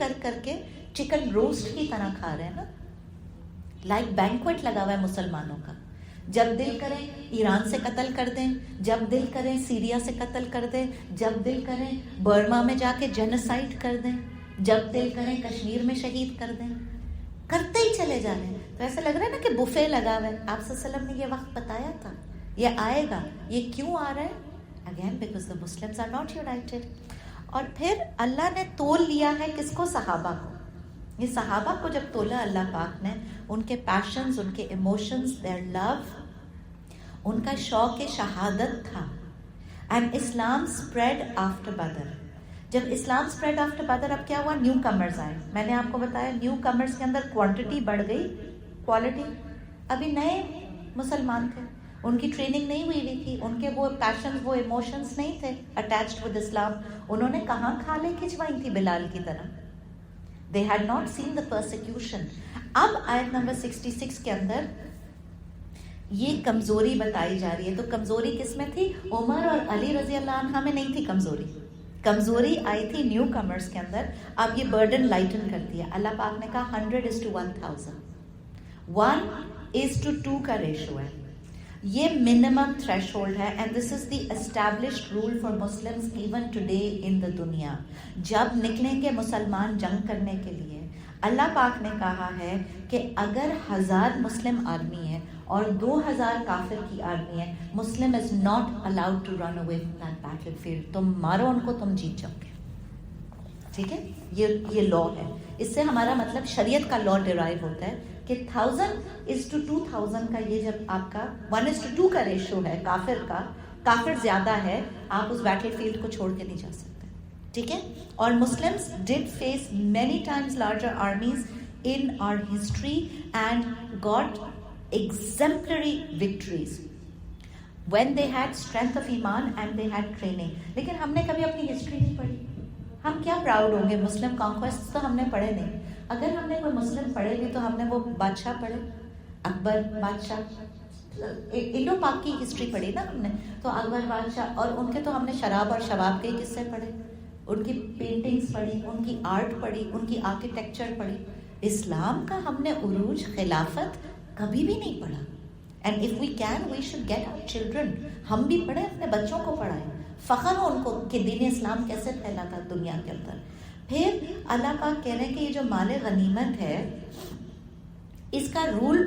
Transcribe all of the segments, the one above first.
کر کر کے چکن روسٹ کی طرح کھا رہے ہیں نا. لائک بینکویٹ لگا ہوا ہے مسلمانوں کا. جب دل کریں ایران سے قتل کر دیں, جب دل کریں سیریا سے قتل کر دیں, جب دل کریں برما میں جا کے جینوسائیڈ کر دیں, جب دل کریں کشمیر میں شہید کر دیں, کرتے ہی چلے جا رہے ہیں. تو ایسا لگ رہا ہے نا کہ بفے لگا ہوا ہے. آپ صلی اللہ علیہ وسلم نے یہ وقت بتایا تھا یہ آئے گا. یہ کیوں آ رہا ہے؟ Again because the Muslims are not united. اور پھر اللہ نے تول لیا ہے کس کو؟ صحابہ کو. یہ صحابہ کو جب تولا اللہ پاک نے, ان کے پیشنز, ان کے ایموشنز, their love, ان کا شوق شہادت تھا. اینڈ اسلام spread after بدر. جب اسلام spread after بدر, اب کیا ہوا؟ نیو کمرز آئے. میں نے آپ کو بتایا نیو کمرز کے اندر کوانٹٹی بڑھ گئی, کوالٹی. ابھی نئے مسلمان تھے, ان کی ٹریننگ نہیں ہوئی تھی, ان کے وہ پیشنز, وہ ایموشنز نہیں تھے اٹیچڈ ود اسلام. انہوں نے کہاں کھالیں کھچوائی تھی بلال کی طرح. They had not seen the persecution. اب آیت نمبر 66 کے اندر یہ کمزوری بتائی جا رہی ہے. تو کمزوری کس میں تھی؟ عمر اور علی رضی اللہ عنہ میں نہیں تھی کمزوری. کمزوری آئی تھی نیو کمرز کے اندر. اب یہ برڈن لائٹن کر دیا. اللہ پاک نے کہا 100:1000, 1:2 کا ریشو ہے. یہ منیمم تھریش ہولڈ ہے. And this is the established rule for Muslims even today in the دنیا. جب نکلیں گے مسلمان جنگ کرنے کے لیے, اللہ پاک نے کہا ہے کہ اگر 1000 مسلم آرمی ہے اور 2000 کافر کی آرمی ہے, Muslim is not allowed to run away from that battle field. تم مارو ان کو, تم جیت جاؤ گے. ٹھیک ہے, یہ لا ہے. اس سے ہمارا مطلب شریعت کا لا ڈرائیو ہوتا ہے کہ 1000:2000 کا یہ جب آپ کا 1:2 کا ریشو ہے کافر کا, کافر زیادہ ہے, آپ اس بیٹل فیلڈ کو چھوڑ کے نہیں جا سکتے. ٹھیک ہے. اور Muslims did face many times larger armies in our history and got exemplary victories when they had strength of ایمان and they had training. لیکن ہم نے کبھی اپنی ہسٹری نہیں پڑھی. ہم کیا پراؤڈ ہوں گے؟ مسلم کانکویسٹ تو ہم نے پڑھے نہیں. اگر ہم نے کوئی مسلم پڑھے بھی تو ہم نے وہ بادشاہ پڑھے, اکبر بادشاہ, انڈو پاک کی ہسٹری پڑھی نا ہم نے, تو اکبر بادشاہ, اور ان کے تو ہم نے شراب اور شباب کے قصے پڑھے, ان کی پینٹنگز پڑھی, ان کی آرٹ پڑھی, ان کی آرکیٹیکچر پڑھی. اسلام کا ہم نے عروج, خلافت کبھی بھی نہیں پڑھا. And if we can we should get our children, ہم بھی پڑھیں, اپنے بچوں کو پڑھائیں, فخر ہو ان کو کہ دین اسلام کیسے پھیلا تھا دنیا کے اندر. پھر اللہ پاک کہہ رہے ہیں کہ یہ جو مال غنیمت ہے اس کا رول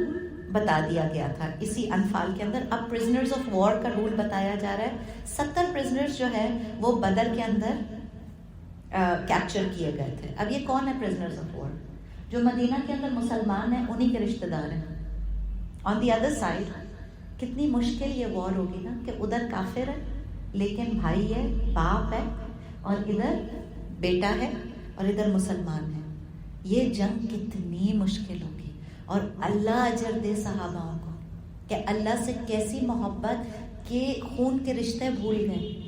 بتا دیا گیا تھا اسی انفال کے اندر. اب پرزنرز آف وار کا رول بتایا جا رہا ہے. 70 پرزنرز جو ہے وہ بدر کے اندر کیپچر کیے گئے تھے. اب یہ کون ہے پرزنرز آف وار؟ جو مدینہ کے اندر مسلمان ہیں انہی کے رشتہ دار ہیں. آن دی ادر سائڈ کتنی مشکل یہ وار ہوگی نا کہ ادھر کافر ہے لیکن بھائی ہے, باپ ہے, اور ادھر بیٹا ہے, اور ادھر مسلمان ہے. یہ جنگ کتنی مشکل ہوگی. اور اللہ اجر دے صحاباؤں کو کہ اللہ سے کیسی محبت کہ خون کے رشتے بھول گئے.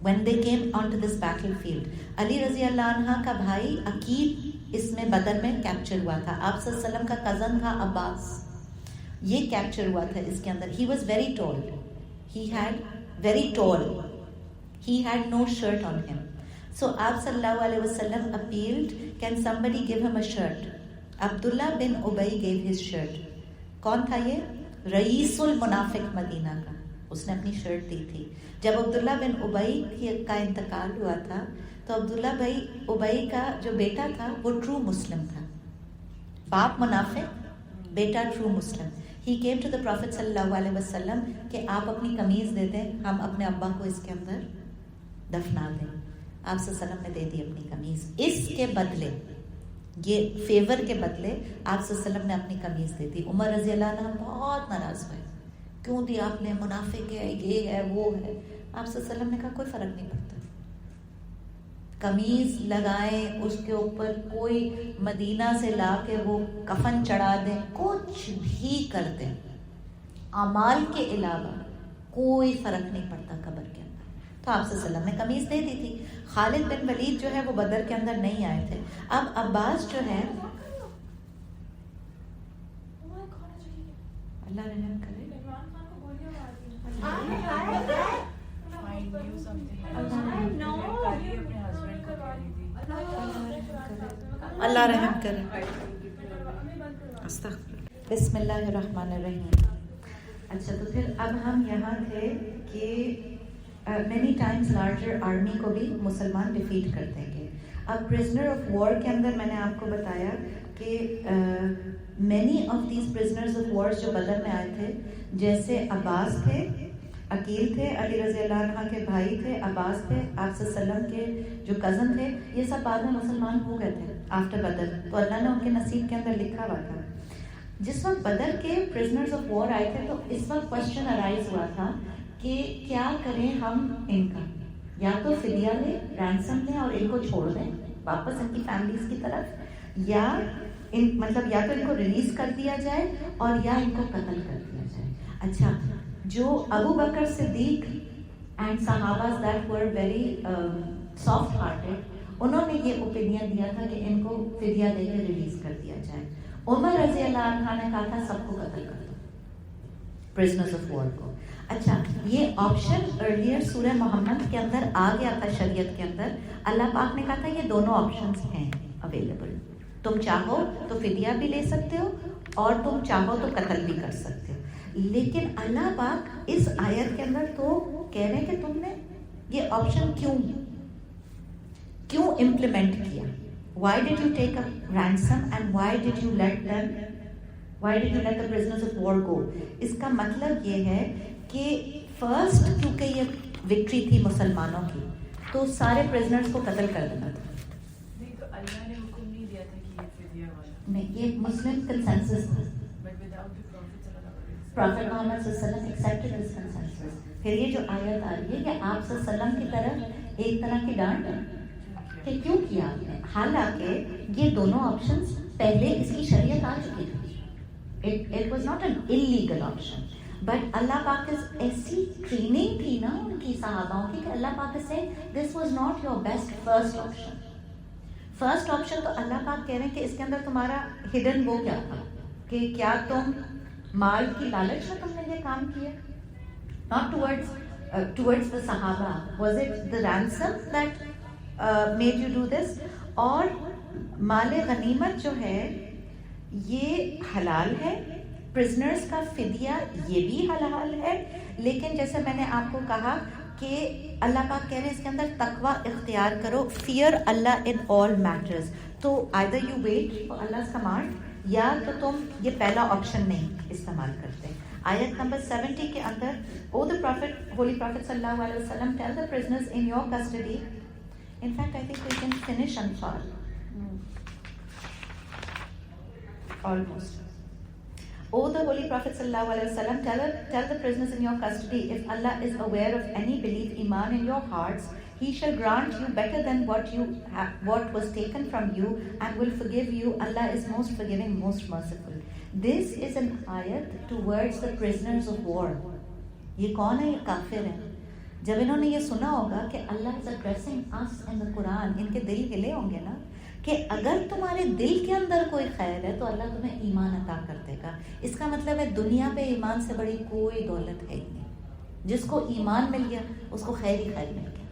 when they came onto this battlefield, علی رضی اللہ عنہ کا بھائی عقیل اس میں بدر میں کیپچر ہوا تھا. آپ صلی اللہ علیہ وسلم کا کزن تھا عباس, یہ کیپچر ہوا تھا اس کے اندر. he was very tall, he had very tall, he had no shirt on him. So آپ صلی اللہ علیہ وسلم appealed, can somebody give him a shirt? عبداللہ بن ابی gave his shirt. کون تھا یہ؟ رئیس المنافق مدینہ کا, اس نے اپنی شرٹ دی تھی. جب عبداللہ بن ابی کا انتقال ہوا تھا تو عبداللہ بن ابی کا جو بیٹا تھا وہ ٹرو مسلم تھا. باپ منافق, بیٹا true Muslim. He came to the Prophet صلی اللہ علیہ وسلم کہ آپ اپنی قمیض دے دیں, ہم اپنے ابا کو اس کے اندر دفنا دیں. آپ صلی اللہ علیہ وسلم نے دے دی اپنی قمیض. اس کے بدلے, یہ فیور کے بدلے آپ صلی اللہ علیہ وسلم نے اپنی قمیض دے دی. عمر رضی اللہ عنہ بہت ناراض ہوئے, کیوں دی آپ نے, منافق ہے, یہ ہے, وہ ہے. آپ صلی اللہ علیہ وسلم نے کہا کوئی فرق نہیں پڑتا, قمیض لگائیں, اس کے اوپر کوئی مدینہ سے لا کے وہ کفن چڑھا دیں, کچھ بھی کر دیں, اعمال کے علاوہ کوئی فرق نہیں پڑتا قبر کے اندر. تو آپ صلی اللہ علیہ وسلم نے قمیض دے دی تھی. خالد بن ولید جو ہے وہ بدر کے اندر نہیں آئے تھے. اب عباس جو ہے, اللہ رحم کرے, اللہ رحم کرے. بسم اللہ الرحمن الرحیم. اچھا تو پھر اب ہم یہاں تھے کہ مینی ٹائمز لارجر آرمی کو بھی مسلمان ڈیفیٹ کر دیں گے. اب پرزنر آف وار کے اندر میں نے آپ کو بتایا کہ many of these prisoners of war جو بدر میں آئے تھے، جیسے عباس تھے، عقیل تھے، علی رضی اللہ عنہ کے بھائی تھے، عباس تھے، آپ صلی اللہ علیہ وسلم کے جو کزن تھے، یہ سب بعد میں مسلمان ہو گئے تھے آفٹر بدر. تو اللہ نے ان کے نصیب کے اندر لکھا ہوا تھا. جس وقت بدر کے پرزنرز آف وار آئے تھے تو اس وقت کوشچن ارائز ہوا تھا کہ کیا کریں ہم ان کا، یا تو فدیہ لیں، رینسم لیں اور ان کو چھوڑ دیں واپس ان کی فیملیز کی طرف، یا مطلب یا تو ان کو ریلیز کر دیا جائے اور یا ان کو قتل کر دیا جائے. اچھا، جو ابو بکر صدیق اینڈ صحابہ that were very soft hearted, انہوں نے یہ اوپینین دیا تھا کہ ان کو فدیہ دے کے ریلیز کر دیا جائے. عمر رضی اللہ عنہ نے کہا تھا سب کو قتل کر دو، پرزنرز آف وار کو. اچھا، یہ آپشن ارلیئر سورہ محمد کے اندر آ گیا تھا شریعت کے اندر. اللہ پاک نے کہا تھا یہ دونوں آپشنز ہیں اویلیبل، تم چاہو تو فدیہ بھی لے سکتے ہو اور تم چاہو تو قتل بھی کر سکتے ہو. لیکن اللہ پاک اس آیت کے اندر تو کہہ رہے ہیں کہ تم نے یہ آپشن کیوں امپلیمنٹ کیا. Why did you take a ransom and why did you let the prisoners of war go? اس کا مطلب یہ ہے کہ فرسٹ کیونکہ یہ وکٹری تھی مسلمانوں کی تو سارے پرزنرز کو قتل کر دینا تھا. تو اللہ نے حکم نہیں دیا تھا کہ یہ فدیہ والا نہیں، یہ مسلم کنسنسس تھا. پروفیٹ محمد صلی اللہ علیہ وسلم ایکسیپٹڈ دس کنسنسس. پھر یہ جو آیت آ رہی ہے کہ آپ صلی اللہ علیہ وسلم کی طرف ایک طرح کی ڈانٹ ہے کہ کیوں کیا آپ نے، حالانکہ یہ دونوں آپشنز پہلے اس کی شریعت آ چکی تھی. It was not an illegal option. But اللہ پاک ایسی ٹریننگ تھی نا ان کی صحاباؤں کی کہ اللہ پاک سے this was not your best first option. First option تو اللہ پاک کہہ رہے ہیں کہ اس کے اندر تمہارا ہڈن وہ کیا تھا کہ کیا تم مال کی لالچ میں تم نے یہ کام کیا. ناٹ ٹورڈز the صحابہ. was it the ransom that made you do this؟ اور مال غنیمت جو ہے یہ حلال ہے، پرزنرز کا فدیہ یہ بھی حلال ہے. لیکن جیسے میں نے آپ کو کہا کہ اللہ پاک کہہ رہے ہیں اس کے اندر تقوی اختیار کرو، فیئر اللہ ان آل میٹرز. تو either you wait for Allah's command یا تو تم یہ پہلا آپشن نہیں استعمال کرتے. آیت نمبر 70 کے اندر او the prophet, holy prophet صلی اللہ علیہ وسلم, tell the prisoners in your custody. In fact, I think we can finish Anfal. Almost. O the holy prophet sallallahu alaihi wasallam, tell the prisoners in your custody, if Allah is aware of any belief, iman in your hearts, He shall grant you better than what was taken from you, and will forgive you. Allah is most forgiving, most merciful. This is an ayat towards the prisoners of war. یہ کون ہے؟ یہ کافر ہیں. جب انہوں نے یہ سنا ہوگا کہ اللہ is addressing us in the Quran, ان کے دل ہلے ہوں گے نا کہ اگر تمہارے دل کے اندر کوئی خیر ہے تو اللہ تمہیں ایمان عطا کر دے گا. اس کا مطلب ہے دنیا پہ ایمان سے بڑی کوئی دولت ہے ہی نہیں. جس کو ایمان مل گیا اس کو خیر ہی خیر مل گیا.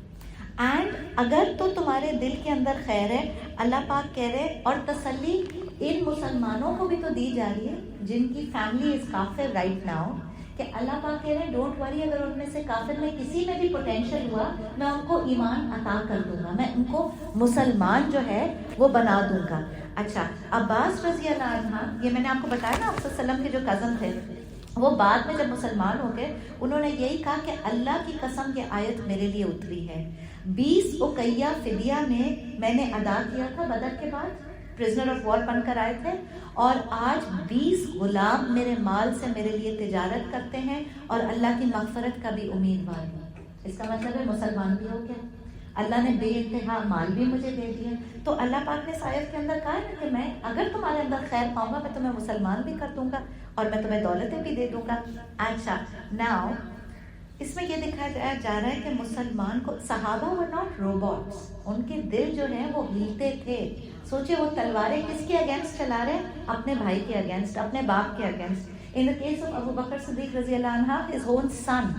اینڈ اگر تو تمہارے دل کے اندر خیر ہے, اللہ پاک کہہ رہے, اور تسلی ان مسلمانوں کو بھی تو دی جا رہی ہے جن کی فیملی از کافر رائٹ ناؤ, کہ اللہ پاک کہہ رہے ہیں ڈونٹ وری, اگر ان میں سے کافر میں کسی میں بھی پوٹینشیل ہوا میں ان کو ایمان عطا کر دوں گا, میں ان کو مسلمان جو ہے وہ بنا دوں گا. اچھا, عباس رضی اللہ عنہ, یہ میں نے آپ کو بتایا نا آپ صلی اللہ علیہ وسلم کے جو کزن تھے, وہ بعد میں جب مسلمان ہو گئے انہوں نے یہی کہا کہ اللہ کی قسم یہ آیت میرے لیے اتری ہے. 20 اقیہ فدیہ میں نے ادا کیا تھا بدر کے بعد, پرزنر آف وار بن کر آئے تھے, اور آج 20 غلام میرے مال سے میرے لیے تجارت کرتے ہیں اور اللہ کی مغفرت کا بھی امیدوار ہیں. اس کا مطلب ہے مسلمان بھی ہو گیا, اللہ نے بے انتہا مال بھی مجھے دے دیا. تو اللہ پاک نے آیت کے اندر کہا ہے کہ میں اگر تمہارے اندر خیر پاؤں گا میں تمہیں مسلمان بھی کر دوں گا اور میں تمہیں دولتیں بھی دے دوں گا. اچھا, ناؤ اس میں یہ دکھایا جا رہا ہے کہ مسلمان کو, صحابہ were not robots, ان کے دل جو ہیں وہ ہلتے تھے. سوچے وہ تلواریں کس کے اگینسٹ چلا رہے ہیں؟ اپنے بھائی کے اگینسٹ, اپنے باپ کے against. In the case of Abu Bakr Siddiq رضی اللہ عنہ, his own son,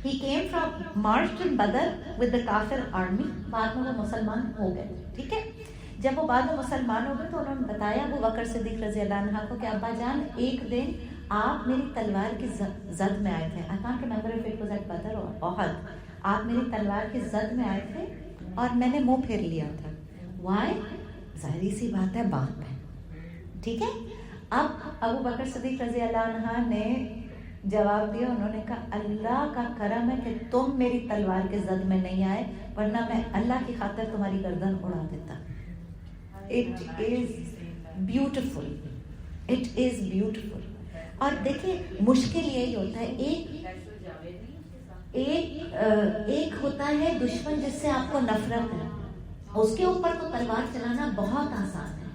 he came from marched in Badr with the kafir army, بعد میں وہ مسلمان ہو گئے. ٹھیک ہے, جب وہ بعد میں مسلمان ہو گئے تو انہوں نے بتایا ابو بکر صدیق رضی اللہ عنہ کو کہ ابا جان ایک دن آپ میری تلوار کی زد میں آئے تھے. I can't remember if it was at Badr or احد. آپ میری تلوار کی زد میں آئے تھے اور میں نے منہ پھیر لیا تھا. Why؟ ظاہری سی بات ہے باپ ہے, ٹھیک ہے. اب ابو بکر صدیق رضی اللہ عنہ نے جواب دیا, انہوں نے کہا اللہ کا کرم ہے کہ تم میری تلوار کے زد میں نہیں آئے, ورنہ میں اللہ کی خاطر تمہاری گردن اڑا دیتا. It is beautiful. It is beautiful. اور دیکھیں مشکل یہی ہوتا ہے, ایک ہوتا ہے دشمن جس سے آپ کو نفرت ہے, اس کے اوپر تو تلوار چلانا بہت آسان ہے.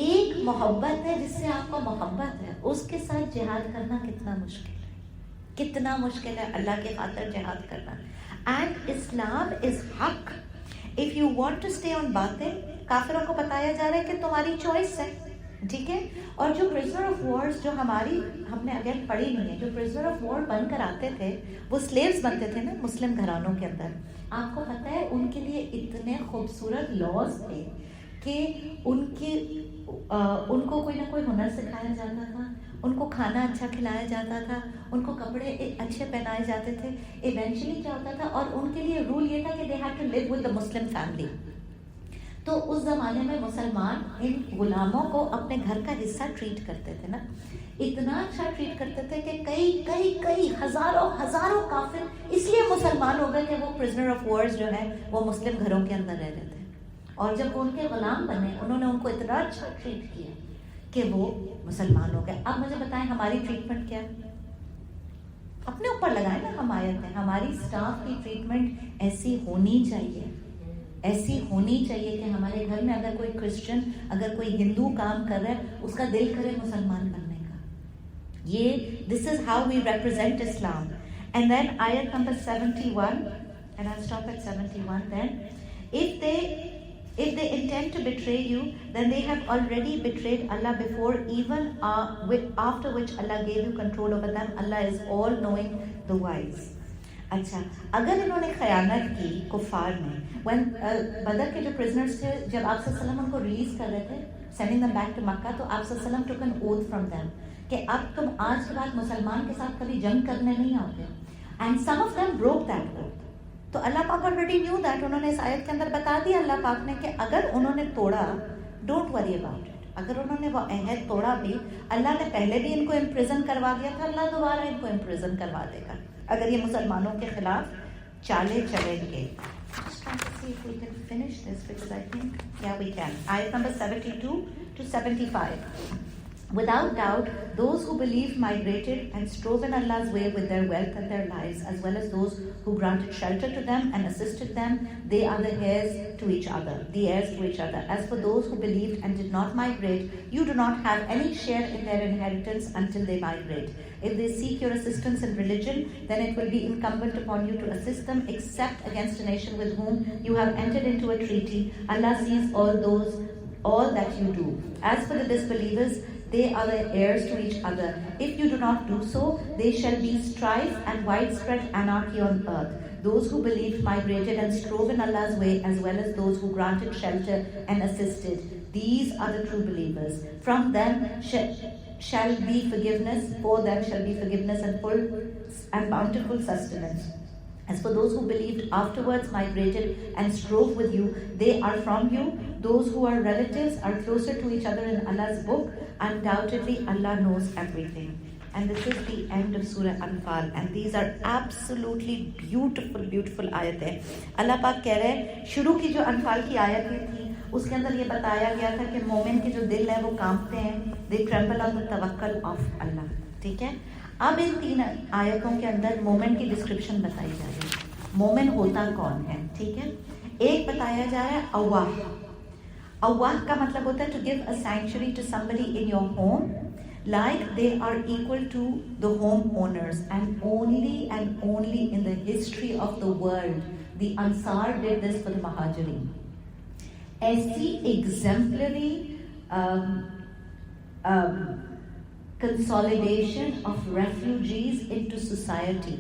ایک محبت ہے جس سے آپ کو محبت ہے, اس کے ساتھ جہاد کرنا کتنا مشکل ہے, کتنا مشکل ہے اللہ کی خاطر جہاد کرنا. اینڈ اسلام از حق. If you want to stay on باطل, کافروں کو بتایا جا رہا ہے کہ تمہاری چوائس ہے, ٹھیک ہے. اور جو پرزنر آف وارز جو ہم نے اگر پڑھی نہیں ہے, جو پرزنر آف وار بن کر آتے تھے وہ سلیوز بنتے تھے نا مسلم گھرانوں کے اندر. آپ کو پتہ ہے ان کے لیے اتنے خوبصورت لاز تھے کہ ان کو کوئی نہ کوئی ہنر سکھایا جاتا تھا, ان کو کھانا اچھا کھلایا جاتا تھا, ان کو کپڑے اچھے پہنائے جاتے تھے. ایونچولی کیا ہوتا تھا, اور ان کے لیے رول یہ تھا کہ they had to leave with the Muslim family. تو اس زمانے میں مسلمان ان غلاموں کو اپنے گھر کا حصہ ٹریٹ کرتے تھے نا, اتنا اچھا ٹریٹ کرتے تھے کہ کئی ہزاروں کافر اس لیے مسلمان ہو گئے کہ وہ پرزنر آف وارز جو ہے وہ مسلم گھروں کے اندر رہ رہے تھے. اور جب وہ ان کے غلام بنے, انہوں نے ان کو اتنا اچھا ٹریٹ کیا کہ وہ مسلمان ہو گئے. اب مجھے بتائیں ہماری ٹریٹمنٹ کیا ہے, اپنے اوپر لگائیں نا. ہم آیت ہیں, ہماری اسٹاف کی ٹریٹمنٹ ایسی ہونی چاہیے, ایسی ہونی چاہیے کہ ہمارے گھر میں اگر کوئی کرسچن, اگر کوئی ہندو کام کر رہا ہے, اس کا دل کرے مسلمان بننے کا. یہ this is how we represent Islam. And then آیت number 71, and I'll stop at 71. Then if they intend to betray you, then they have already betrayed Allah before, even after which Allah gave you control over them. Allah is all knowing, the wise. اچھا, اگر انہوں نے خیانت کی کفار نے, بدر کے جو پرزنرز تھے, جب آپ صلی اللہ علیہ وسلم ان کو ریلیز کر رہے تھے, sending them back to Makkah, تو آپ صلی اللہ علیہ وسلم took an oath from them کہ اب تم آج کے بعد مسلمان کے ساتھ کبھی جنگ کرنے نہیں آؤ گے. And some of them broke that oath. تو اللہ پاک already knew that. انہوں نے اس آیت کے اندر بتا دیا اللہ پاک نے کہ اگر انہوں نے توڑا, don't worry about it. اگر انہوں نے وہ عہد توڑا بھی, اللہ نے پہلے بھی ان کو امپریزن کروا دیا تھا, اللہ دوبارہ ان کو امپریزن کروا دے گا اگر یہ مسلمانوں کے خلاف چالے چلیں گے. آیت number 72 to 75. Without doubt, those who believed migrated and strove in Allah's way with their wealth and their lives, as well as those who granted shelter to them and assisted them. They are the heirs to each other, the heirs to each other. As for those who believed and did not migrate, you do not have any share in their inheritance until they migrate. If they seek your assistance in religion, then it will be incumbent upon you to assist them, except against a nation with whom you have entered into a treaty. Allah sees all that you do. As for the disbelievers, they are the heirs to each other. If you do not do so, there shall be strife and widespread anarchy on earth. Those who believed migrated and strove in Allah's way, as well as those who granted shelter and assisted. These are the true believers. From them shall be forgiveness, for them shall be forgiveness and full and bountiful sustenance. As for those who believed afterwards, migrated and strove with you, they are from you. Those who are relatives are closer to each other in Allah's book. Undoubtedly, Allah knows everything. And this is the end of Surah Anfal. And these are absolutely beautiful, beautiful آیت ہے. اللہ پاک کہہ رہے ہیں, شروع کی جو انفال کی آیت تھی اس کے اندر یہ بتایا گیا تھا کہ مومن کے جو دل ہے وہ کانپتے ہیں. They tremble on the tawakkal of Allah. ٹھیک ہے. اب ان 3 آیتوں کے اندر مومن کی ڈسکرپشن بتائی جا رہی ہے. مومن ہوتا کون ہے؟ ٹھیک ہے. ایک بتایا جا رہا ہے اواہ. اواہ کا مطلب ہوتا ہے to give a sanctuary to somebody in your home, like they are equal to the homeowners. And only in the history of the world the Ansar did this for the Muhajirin. ایسی exemplary consolidation of refugees into society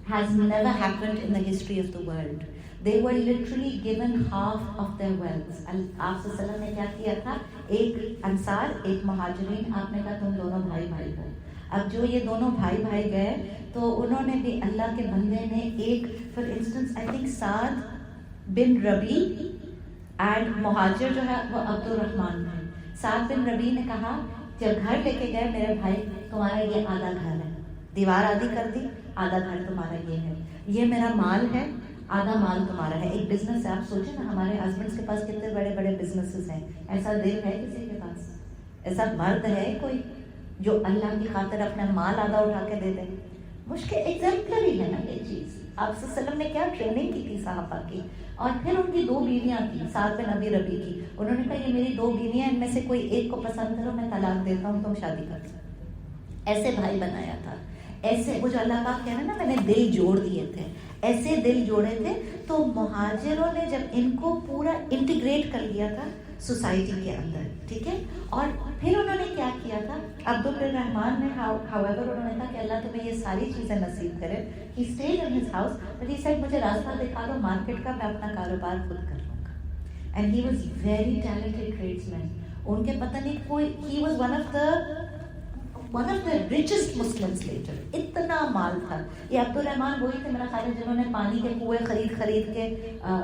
has never happened in the history of the world. they were literally given half of their wealth. آپ صلی اللہ علیہ وسلم نے کیا کیا تھا, ایک انصار ایک مہاجرین, آپ نے کہا تم دونوں بھائی بھائی ہو. اب جو یہ دونوں بھائی بھائی گئے تو انہوں نے بھی اللہ کے بندے نے ایک, فار انسٹنس آئی تھنک سعد بن ربی اینڈ مہاجر جو ہے وہ عبد الرحمان ہے. سعد بن ربی نے کہا جب گھر لے کے گئے میرے بھائی تمہارا یہ آدھا گھر ہے, دیوار آدھی کر دی, آدھا گھر تمہارا یہ ہے, یہ میرا مال ہے, آدھا مال تمہارا ہے. ایک بزنس ہے, آپ سوچیں نا ہمارے ہسبینڈس کے پاس کتنے بڑے بڑے بزنسز ہیں, ایسا دل ہے کسی کے پاس, ایسا مرد ہے کوئی جو اللہ کی خاطر اپنا مال آدھا اٹھا کے دے دے؟ مشکل, ایگزمپلری ہے نا یہ چیز. آپ صلی اللہ علیہ وسلم نے کیا ٹریننگ کی تھی صحابہ کی. اور پھر ان کی 2 بیویاں تھیں, سعد بن ابی ربی کی. انہوں نے کہا یہ میری 2 بیویاں, ان میں سے کوئی ایک کو پسند کرو, میں طلاق دیتا ہوں, تم شادی کر لو. ایسے بھائی بنایا تھا, ایسے وہ جو اللہ پاک کہہ رہے نا میں نے دل جوڑ دیے تھے, ایسے دل جوڑے تھے. تو مہاجروں نے جب ان کو پورا انٹیگریٹ کر لیا تھا سوسائٹی کے اندر, ٹھیک ہے, اور پھر انہوں نے کیا کیا تھا, عبد الرحمان نے however انہوں نے کہا کہ اللہ تمہیں یہ ساری چیزیں نصیب کرے. He stayed in his house but he said مجھے راستہ دکھا دو مارکیٹ کا, میں اپنا کاروبار خود کر لوں گا. And he was very talented tradesman. ان کے پتہ نہیں کوئی, he was one of the richest Muslims later. اتنا مال تھا. یہ عبد الرحمان وہی تھے میرا خیال ہے جنہوں نے پانی کے کنویں خرید کے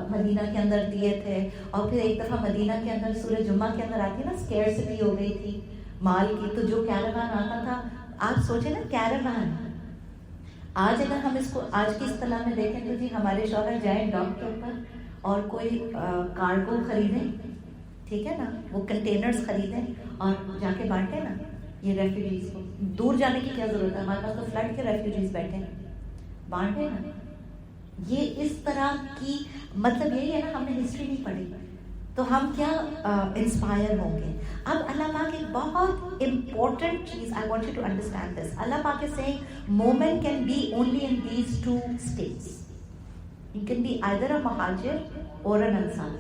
مدینہ کے اندر دیے تھے. اور پھر ایک دفعہ مدینہ کے اندر سورہ جمعہ کے اندر آتی نا اسکیرسٹی ہو گئی تھی مال کی, تو جو کیراوان آتا تھا, آپ سوچیں نا کیراوان, آج اگر ہم اس کو آج کی اصطلاح میں دیکھیں تو جی ہمارے شوہر جائیں ڈاک پر اور کوئی کارگو خریدیں, ٹھیک ہے نا, وہ کنٹینرز خریدیں اور جا کے بانٹیں نا یہ ریفیوجیز کو. دور جانے کی کیا ضرورت ہے, ہمارے پاس تو فلڈ کے ریفیوجیز بیٹھے ہیں, بانٹیں نا. یہ اس طرح کی مطلب یہی ہے نا, ہم نے ہسٹری نہیں پڑھی تو ہم کیا انسپائر ہوں گے. اب اللہ پاک ایک بہت امپورٹنٹ چیز, I want you to understand this. اللہ پاک از سیئنگ مومن can be only in these 2 states. You can be either a مہاجر or an انصار.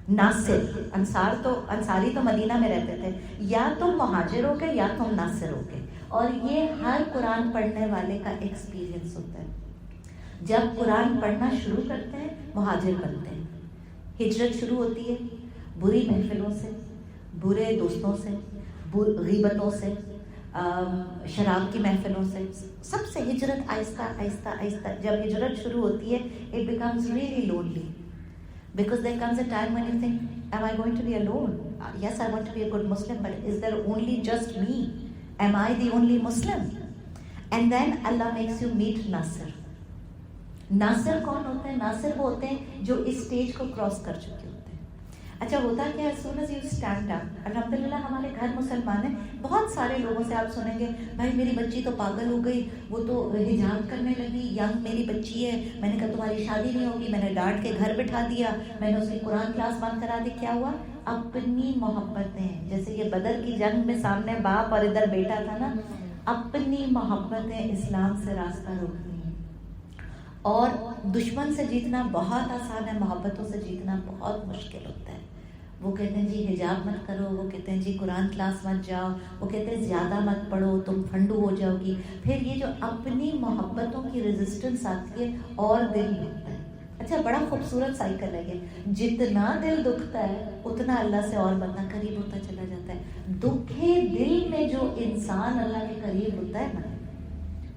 ناصر, انصاری تو مدینہ میں رہتے تھے, یا تم مہاجر ہو گئے یا تم ناصر ہو گئے. اور یہ ہر قرآن پڑھنے والے کا ایکسپیرینس ہوتا ہے. جب قرآن پڑھنا شروع کرتے ہیں مہاجر بنتے ہیں. ہجرت شروع ہوتی ہے بری محفلوں سے, برے دوستوں سے, غیبتوں سے, شراب کی محفلوں سے, سب سے ہجرت آہستہ آہستہ آہستہ. جب ہجرت شروع ہوتی ہے it becomes really lonely. Because there comes a time when you think, am I going to be alone? Yes, I want to be a good Muslim, but is there only just me? Am I the only Muslim? And then Allah makes you meet Nasr. ناصر کون ہوتے ہیں؟ ناصر وہ ہوتے ہیں جو اس stage کو cross کر چکے ہوتے ہیں. اچھا ہوتا کیا ہے, as soon as you stand up, الحمدللہ ہمارے گھر مسلمان ہیں, بہت سارے لوگوں سے آپ سنیں گے بھائی میری بچی تو پاگل ہو گئی, وہ تو حجاب کرنے لگی, ینگ میری بچی ہے, میں نے کہا تمہاری شادی نہیں ہوگی, میں نے ڈانٹ کے گھر بٹھا دیا, میں نے اس کی قرآن کلاس بند کرا دی. کیا ہوا؟ اپنی محبتیں, جیسے یہ بدر کی جنگ میں سامنے باپ اور ادھر بیٹا تھا نا, اپنی محبتیں اسلام سے راستہ روکتی ہیں. اور دشمن سے جیتنا بہت آسان ہے, محبتوں سے جیتنا بہت مشکل ہوتا ہے. وہ کہتے ہیں جی حجاب مت کرو, وہ کہتے ہیں جی قرآن کلاس مت جاؤ, وہ کہتے ہیں زیادہ مت پڑھو تم پھنڈو ہو جاؤ گی. پھر یہ جو اپنی محبتوں کی ریزسٹنس آتی ہے اور دل دکھتا ہے. اچھا بڑا خوبصورت سائیکل ہے یہ, جتنا دل دکھتا ہے اتنا اللہ سے اور بندہ قریب ہوتا چلا جاتا ہے. دکھے دل میں جو انسان اللہ کے قریب ہوتا ہے نا,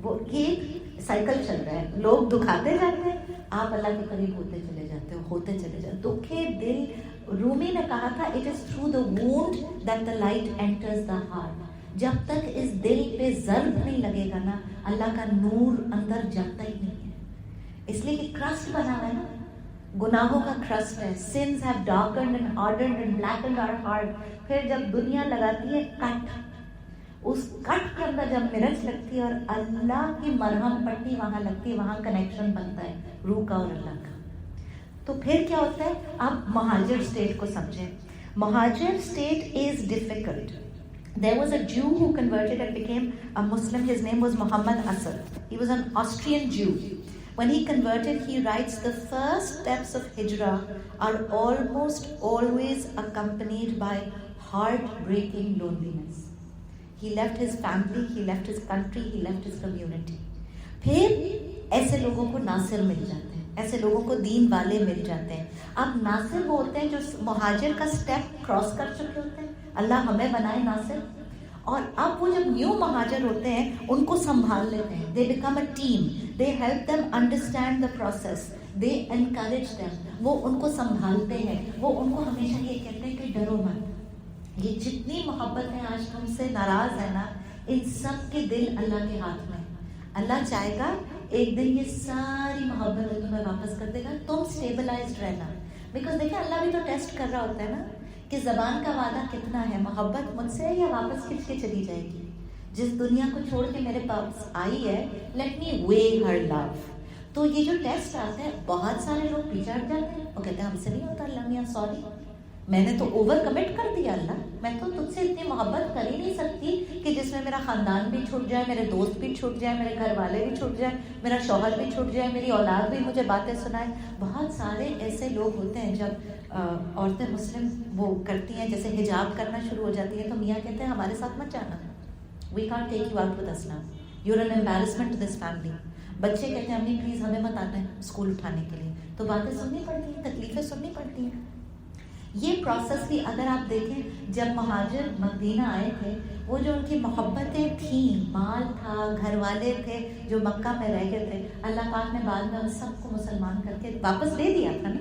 وہ ایک سائیکل چل رہا ہے, لوگ دکھاتے جاتے ہیں, آپ اللہ کے قریب ہوتے چلے جاتے ہو, ہوتے چلے جاتے. دکھے دل, رومی نے کہا تھا it is through the wound that the light enters the heart. جب تک اس دل پہ ضرب نہیں لگے گا نا, اللہ کا نور اندر جاتا ہی نہیں ہے. اس لیے کہ کرسٹ بنا ہوا ہے نا, گناہوں کا کرسٹ ہے. sins have darkened and hardened and blackened our heart. پھر جب دنیا لگاتی ہے کٹ, اس کٹ کے اندر جب مرچ لگتی ہے اور اللہ کی مرہم پٹی وہاں لگتی ہے, وہاں کنیکشن بنتا ہے روح کا اور اللہ کا. تو پھر کیا ہوتا ہے؟ اب مہاجر اسٹیٹ کو سمجھیں. مہاجر state is difficult. There was a Jew who converted and became a Muslim. His name was Muhammad Asad. He was an Austrian Jew. When he converted, he writes, the first steps of Hijrah are almost always accompanied by heartbreaking loneliness. He left his family, he left his country, he left his community. پھر ایسے لوگوں کو ناصر مل جاتے ہیں. ایسے لوگوں کو دین والے مل جاتے ہیں. اب ناصر وہ ہوتے ہیں جو مہاجر کا سٹیپ کراس کر چکے ہوتے ہیں, اللہ ہمیں بنائے ناصر, اور اب وہ جب نیو مہاجر ہوتے ہیں ان کو سنبھال لیتے ہیں. They become a team, they help them understand the process, they encourage them, وہ ان کو سنبھالتے ہیں, وہ ان کو ہمیشہ یہ کہتے ہیں کہ ڈرو مت. یہ جتنی محبت ہے آج تم سے ناراض ہے نا, ان سب کے دل اللہ کے ہاتھ میں. اللہ چاہے گا ایک دن یہ ساری محبت تمہیں واپس کر دے گا, تم اسٹیبلائزڈ رہنا. بیکاز دیکھیں اللہ بھی تو ٹیسٹ کر رہا ہوتا ہے نا کہ زبان کا وعدہ کتنا ہے, محبت مجھ سے یا واپس کھینچ کے چلی جائے گی. جس دنیا کو چھوڑ کے میرے پاس آئی ہے, لیٹ می وے ہر لو. تو یہ جو ٹیسٹ آتا ہے, بہت سارے لوگ پیچھے ہٹ جاتے ہیں, وہ کہتے ہیں ہم سے نہیں ہوتا اللہ میاں, سوری میں نے تو اوور کمٹ کر دیا اللہ, میں تو تجھ سے اتنی محبت کر ہی نہیں سکتی کہ جس میں میرا خاندان بھی چھوٹ جائے, میرے دوست بھی چھوٹ جائے, میرے گھر والے بھی چھوٹ جائے, میرا شوہر بھی چھوٹ جائے, میری اولاد بھی مجھے باتیں سنائے. بہت سارے ایسے لوگ ہوتے ہیں جب عورتیں مسلم وہ کرتی ہیں, جیسے حجاب کرنا شروع ہو جاتی ہے, تو میاں کہتے ہیں ہمارے ساتھ مت جانا, we can't take you out with Islam, you are an embarrassment to this family. بچے کہتے ہیں امی پلیز ہمیں مت آنا ہے اسکول اٹھانے کے لیے, تو باتیں سننی پڑتی ہیں, تکلیفیں سننی پڑتی ہیں. یہ پروسیس بھی اگر آپ دیکھیں, جب مہاجر مدینہ آئے تھے, وہ جو ان کی محبتیں تھیں, مال تھا, گھر والے تھے جو مکہ میں رہ گئے تھے, اللہ پاک نے بعد میں ان سب کو مسلمان کر کے واپس لے دیا تھا نا.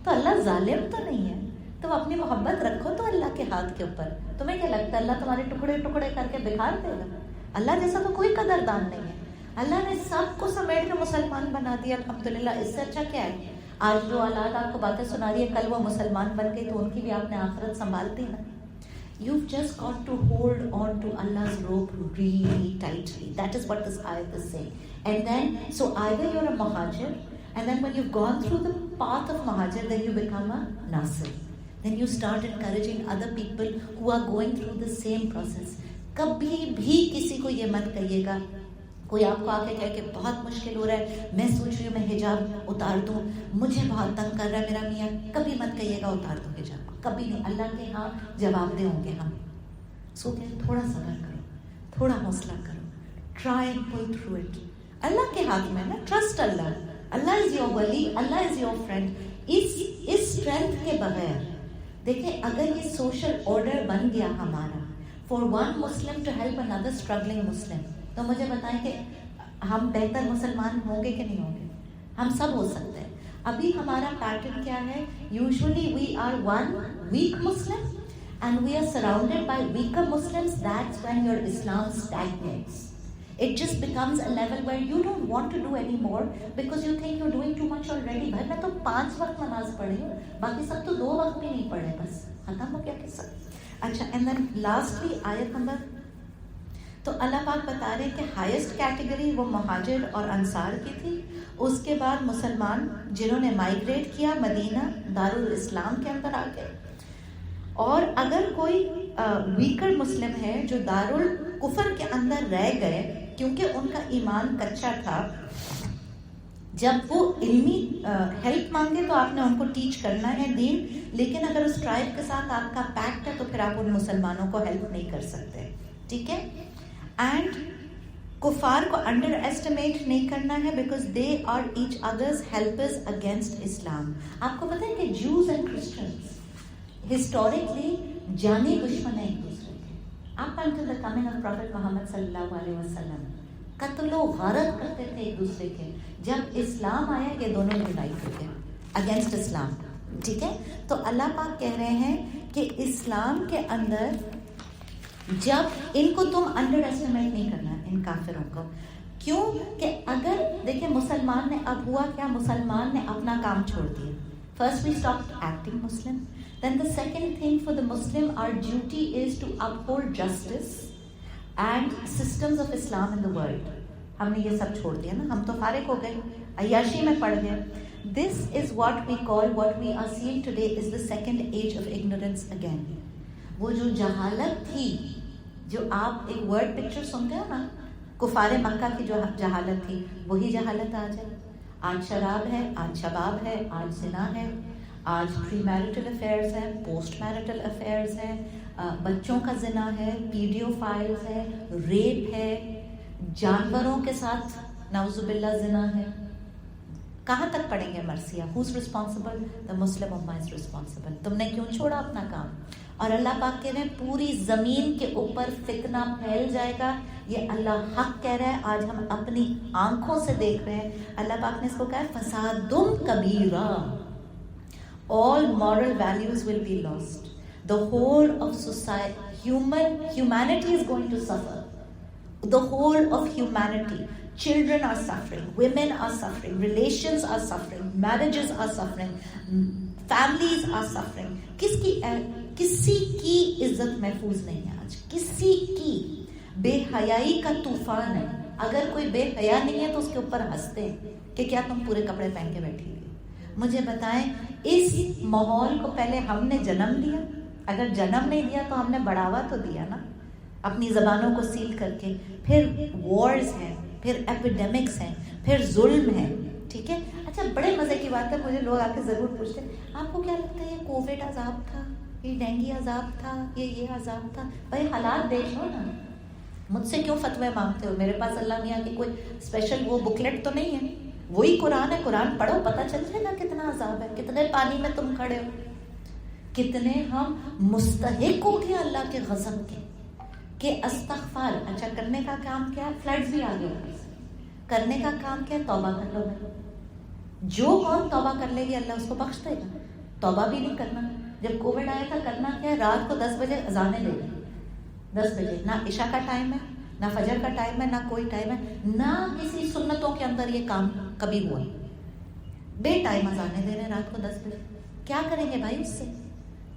تو اللہ ظالم تو نہیں ہے, تم اپنی محبت رکھو تو اللہ کے ہاتھ کے اوپر. تمہیں کیا لگتا ہے اللہ تمہارے ٹکڑے ٹکڑے کر کے بکھار دے گا؟ اللہ جیسا تو کوئی قدردان نہیں ہے. اللہ نے سب کو سمیٹ کے مسلمان بنا دیا, الحمدللہ. اس سے اچھا کیا ہے؟ آج جو اولاد آپ کو باتیں سنا رہی ہے, کل وہ مسلمان بن گئی تو ان کی بھی آپ نے آخرت سنبھالتی نا. You've just got to hold on to Allah's rope really tightly. That is what this ayat is saying. And then, so either you're a Muhajir, and then when you've gone through the path of Muhajir, then you become a Nasir. Then you start encouraging other people who are going through the same process. کبھی بھی کسی کو یہ مت کہیے گا, کوئی آپ کو آ کے کہے کہ بہت مشکل ہو رہا ہے, میں سوچ رہی ہوں میں حجاب اتار دوں, مجھے بہت تنگ کر رہا ہے میرا میاں, کبھی مت کہیے گا اتار دو حجاب, کبھی نہیں. اللہ کے ہاں جواب دے ہوں گے ہم. سو کہ تھوڑا صبر کرو, تھوڑا حوصلہ کرو, try and pull through it. اللہ کے ہاتھ میں نا, trust Allah. Allah is your ولی, اللہ از یور فرینڈ. اس اسٹرینتھ کے بغیر دیکھیں, اگر یہ سوشل آرڈر بن گیا ہمارا for one Muslim to help another struggling Muslim, تو مجھے بتائیں کہ ہم بہتر مسلمان ہوں گے کہ نہیں ہوں گے؟ ہم سب ہو سکتے ہیں. ابھی ہمارا پیٹرن کیا ہے؟ Usually we are one weak Muslim and we are surrounded by weaker Muslims. That's when your Islam stagnates. It just becomes a level where you don't want to do anymore because you think you're doing too much already. بھائی میں تو 5 وقت نماز پڑھی ہوں, باقی سب تو 2 وقت بھی نہیں پڑھے, بس ختم ہو گیا قصہ. اچھا, اینڈ دین لاسٹلی آیت نمبر, تو اللہ پاک بتا رہے ہیں کہ ہائیسٹ کیٹیگری وہ مہاجر اور انصار کی تھی. اس کے بعد مسلمان جنہوں نے مائگریٹ کیا مدینہ دارالاسلام کے اندر آ گئے. اور اگر کوئی ویکر مسلم ہے جو دارالکفر کے اندر رہ گئے کیونکہ ان کا ایمان کچا تھا, جب وہ علمی ہیلپ مانگے تو آپ نے ان کو ٹیچ کرنا ہے دین, لیکن اگر اس ٹرائب کے ساتھ آپ کا پیکٹ ہے تو پھر آپ ان مسلمانوں کو ہیلپ نہیں کر سکتے. ٹھیک ہے. اینڈ کفار کو انڈر ایسٹیمیٹ نہیں کرنا ہے because they are each others helpers against Islam. آپ کو پتہ ہے کہ جوز اینڈ کرسچنس ہسٹورکلی جانی دشمن ہیں ایک دوسرے کے. آپ until the coming of prophet Muhammad صلی اللہ علیہ وسلم قتل و غارت کرتے تھے ایک دوسرے کے. جب اسلام آیا یہ دونوں یونائٹ ہو گئے اگینسٹ اسلام. ٹھیک ہے. تو اللہ پاک کہہ رہے ہیں کہ اسلام کے اندر جب ان کو تم انڈر ایسٹیمیٹ نہیں کرنا, ان کافروں کو. کیوں کہ اگر دیکھیں مسلمان نے اب ہوا کیا, مسلمان نے اپنا کام چھوڑ دیا. First we stop acting Muslim. Then the second thing for the Muslim, our duty is to uphold justice and systems of Islam in the world. ہم نے یہ سب چھوڑ دیا نا, ہم تو فارغ ہو گئے, عیاشی میں پڑ گئے. This is what we call, what we are seeing today is the second age of ignorance again. وہ جو جہالت تھی, جو آپ ایک ورڈ پکچر سنتے ہو نا, کفار مکہ کی جو جہالت تھی, وہی جہالت آج ہے. آج شراب ہے, آج شباب ہے, آج زنا ہے, آج پری میرٹل افیئرز ہیں, پوسٹ میرٹل افیئرز ہیں, بچوں کا زنا ہے, ویڈیو فائلز ہے, ریپ ہے, جانوروں کے ساتھ نعوذ باللہ زنا ہے, کہاں تک پڑھیں گے مرثیہ؟ Who's responsible? The Muslim Ummah is responsible. تم نے کیوں چھوڑا اپنا کام؟ اور اللہ پاک کہہ رہے ہیں پوری زمین کے اوپر فتنہ پھیل جائے گا. یہ اللہ حق کہہ رہا ہے, آج ہم اپنی آنکھوں سے دیکھ رہے ہیں. اللہ پاک نے اس کو کہا ہے فسادم کبیرہ. All moral values will be lost. The whole of society, humanity is going to suffer. The whole of humanity. Children are suffering, women are suffering, relations are suffering, marriages are suffering, families are suffering. کسی کی عزت محفوظ نہیں ہے آج, کسی کی. بے حیائی کا طوفان ہے. اگر کوئی بے حیا نہیں ہے تو اس کے اوپر ہنستے ہیں کہ کیا تم پورے کپڑے پہن کے بیٹھی ہوئی. مجھے بتائیں اس ماحول کو پہلے ہم نے جنم دیا؟ اگر جنم نہیں دیا تو ہم نے بڑھاوا تو دیا نا, اپنی زبانوں کو سیل کر کے. پھر وارز ہیں, پھر ایپیڈیمکس ہیں, پھر ظلم ہے. ٹھیک ہے, اچھا بڑے مزے کی بات ہے, مجھے لوگ آ کے ضرور پوچھتے ہیں آپ کو کیا لگتا ہے یہ کووڈ عذاب تھا, یہ ڈینگی عذاب تھا, یہ عذاب تھا؟ بھائی حالات دیکھ لو نا, مجھ سے کیوں فتوے مانگتے ہو؟ میرے پاس اللہ میاں کی کوئی اسپیشل وہ بکلیٹ تو نہیں ہے, وہی قرآن ہے. قرآن پڑھو, پتہ چل جائے گا کتنا عذاب ہے, کتنے پانی میں تم کھڑے ہو, کتنے ہم مستحق ہو گئے اللہ کے غضب کے کہ استغفار. اچھا کرنے کا کام کیا ہے؟ فلڈز بھی آ گئے, کرنے کا کام کیا ہے؟ توبہ کر لو. جو قوم توبہ کر لے گی اللہ اس کو بخش دے گا. توبہ بھی نہیں کرنا. جب کووڈ آیا تھا کرنا کیا ہے؟ رات کو 10 بجے اذانیں دے گی. 10 بجے نہ عشاء کا ٹائم ہے, نہ فجر کا ٹائم ہے, نہ کوئی ٹائم ہے, نہ کسی سنتوں کے اندر یہ کام کبھی ہوا. بے ٹائم اذانیں دے رہے ہیں رات کو 10 بجے. کیا کریں گے بھائی اس سے؟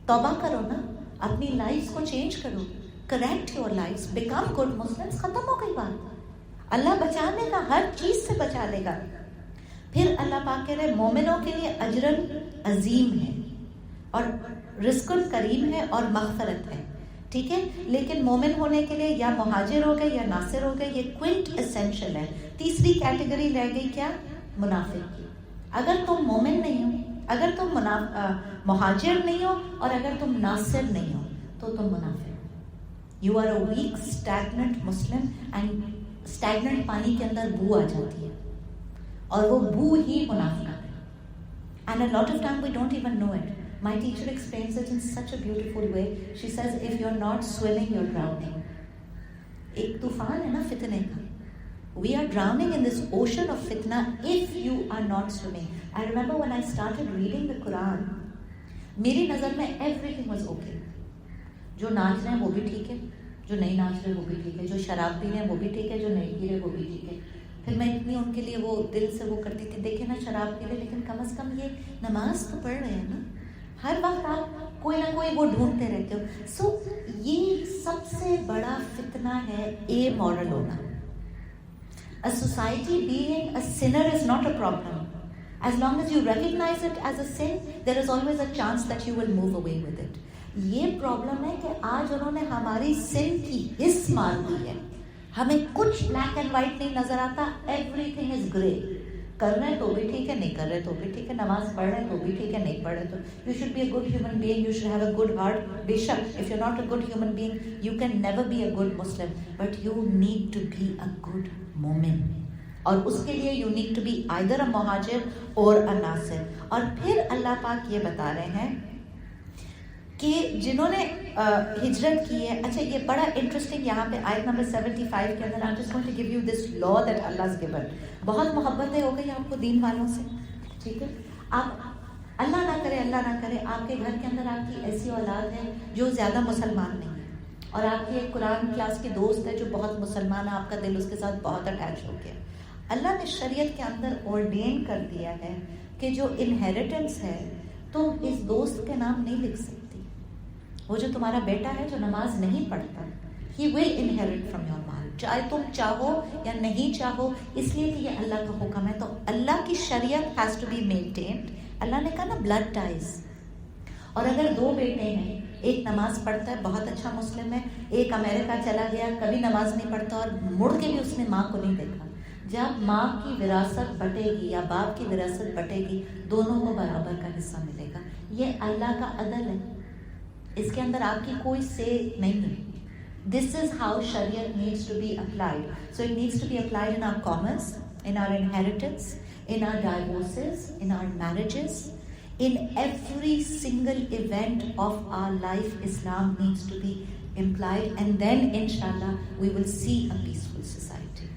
توبہ کرو نا, اپنی لائف کو چینج کرو, correct your life, become good Muslims. ختم ہو گئی بات. اللہ بچانے کا ہر چیز سے بچا لے گا. پھر اللہ پاک کہہ رہے مومنوں کے لیے اجر عظیم ہے اور رزق کریم ہے اور مغفرت ہے. ٹھیک ہے, لیکن مومن ہونے کے لیے یا مہاجر ہو گئے یا ناصر ہو گئے, یہ کوئنٹ اسینشل ہے. تیسری کیٹیگری رہ گئی کیا؟ منافق کی. اگر تم مومن نہیں ہو, اگر تم مہاجر نہیں ہو, اور اگر تم ناصر نہیں ہو تو تم منافق ہو. You are a weak stagnant Muslim, and stagnant پانی کے اندر بو آ جاتی ہے اور وہ بو ہی منافقت ہے. And a lot of time we don't even know it. My teacher explains it in such a beautiful way. She says if you're not swimming, you're drowning. ایک طوفان ہے نا فتنے کا. We are drowning in this ocean of fitna if you are not swimming. I remember when I started reading the Quran, میری نظر میں everything was okay. جو ناچ رہے ہیں وہ بھی ٹھیک ہے, جو نہیں ناچ رہے وہ بھی ٹھیک ہے, جو شراب پی رہے ہیں وہ بھی ٹھیک ہے, جو نہیں پی رہے وہ بھی ٹھیک ہے. پھر میں اتنی ان کے لیے وہ دل سے وہ کرتی تھی, دیکھیں نا شراب پی رہے لیکن کم از کم یہ نماز تو پڑھ رہے ہیں نا. ہر وقت آپ کوئی نہ کوئی وہ ڈھونڈتے رہتے ہو. سو یہ سب سے بڑا فتنہ ہے اے مورل ہونا. A society being a sinner is not a problem. As long as you recognize it as a sin, there is always a chance that you will move away with it. یہ problem ہے کہ آج انہوں نے ہماری سن کی حص مار دی ہے. ہمیں کچھ بلیک اینڈ وائٹ نہیں نظر آتا, ایوری تھنگ از گرے. کر رہے ہیں تو بھی ٹھیک ہے, نہیں کر رہے تو بھی ٹھیک ہے, نماز پڑھ رہے ہیں تو بھی ٹھیک ہے, نہیں پڑھ رہے تو. You should be a good human being, you should have a good heart. بے شک if you're not a good human being, you can never be a good Muslim, but you need to be a good مومن. اور اس کے لیے you need to be either a مہاجر or a ناصر. اور پھر اللہ پاک یہ بتا رہے ہیں کہ جنہوں نے ہجرت کی ہے. اچھا یہ بڑا انٹرسٹنگ یہاں پہ آیت نمبر 75 کے اندر I'm just going to give you this law that Allah has given. بہت محبتیں ہو گئی آپ کو دین والوں سے. ٹھیک ہے, آپ اللہ نہ کرے آپ کے گھر کے اندر آپ کی ایسی اولاد ہے جو زیادہ مسلمان نہیں ہے, اور آپ کی ایک قرآن کلاس کی دوست ہے جو بہت مسلمان ہے, آپ کا دل اس کے ساتھ بہت اٹیچ ہو گیا. اللہ نے شریعت کے اندر ordain کر دیا ہے کہ جو انہیریٹنس ہے تم اس دوست کے نام نہیں لکھ سکتے. وہ جو تمہارا بیٹا ہے جو نماز نہیں پڑھتا, he will inherit from your mال, چاہے تم چاہو یا نہیں چاہو, اس لیے کہ یہ اللہ کا حکم ہے. تو اللہ کی شریعت has to be maintained. اللہ نے کہا نا blood ties. اور اگر 2 بیٹے ہیں, ایک نماز پڑھتا ہے بہت اچھا مسلم ہے, ایک امریکہ چلا گیا کبھی نماز نہیں پڑھتا اور مڑ کے بھی اس نے ماں کو نہیں دیکھا, جب ماں کی وراثت بٹے گی یا باپ کی وراثت بٹے گی دونوں کو برابر کا حصہ ملے گا. یہ اللہ کا عدل ہے, اس کے اندر آپ کی کوئی سے نہیں ہے. This is how Shariat needs to be applied. So it needs to be applied in our commerce, in our inheritance, in our divorces, in our marriages, in every single event of our life. Islam needs to be implied, and then inshallah we will see a peaceful society.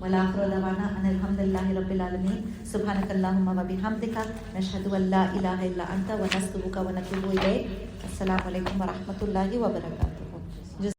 وَالْآخِرُ دَعْوَانَا أَنِ الْحَمْدُ لِلَّهِ رَبِّ الْعَالَمِينَ سُبْحَانَكَ اللَّهُمَّ وَبِحَمْدِكَ نَشْهَدُ أَن لَّا إِلَٰهَ إِلَّا أَنْتَ وَنَسْتَغْفِرُكَ وَنَتُوبُ إِلَيْكَ. السلام علیکم ورحمۃ اللہ وبرکاتہ.